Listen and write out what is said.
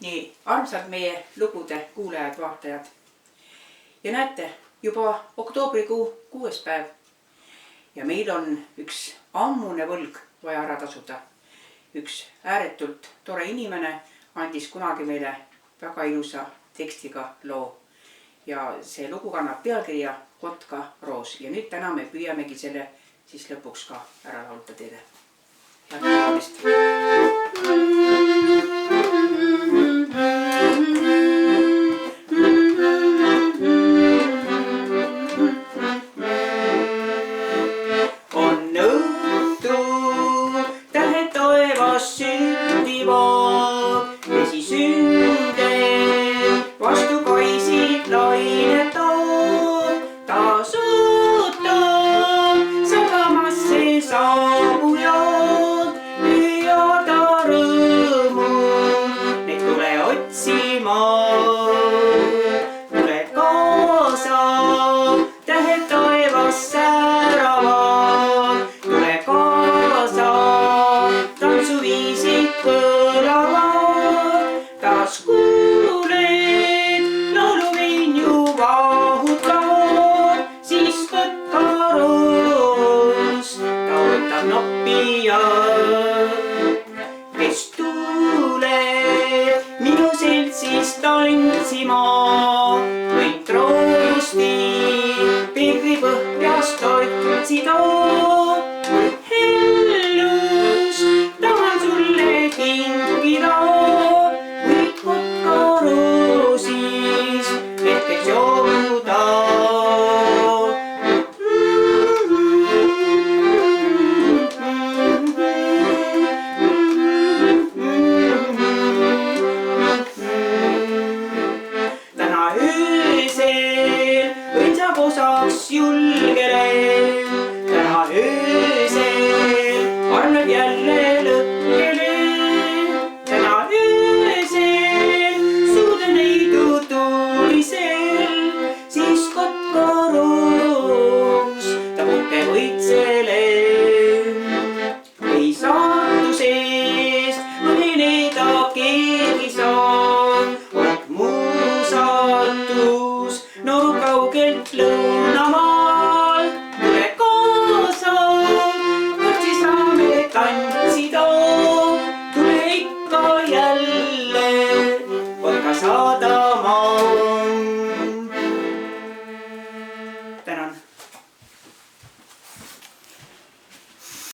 nii armsad meie lugude kuulajad, vaatajad. Ja näete, juba oktoobrikuu 6. päev. Ja meil on üks ammune võlg vaja ära tasuda. Üks ääretult tore inimene andis kunagi meile väga ilusa tekstiga loo. Ja see lugu kannab pealkirja Kotka roos. Ja nüüd täna me püüamegi selle siis lõpuks ka ära laulda teile. Head kuulamist. On õhtu, tähed taevas sündivad, vesi sündeb, vastu kaisid lainet toob, taas ootab sadamasse saabujad, püüada rõõmu, need tule otsima, tule kaasa, tähed taevas sääravad, tule kaasa, tantsuviisid kõlavad, taas kuuled, lauluvinju vahutavad, siis Kotka roos, ta võtab noppijad.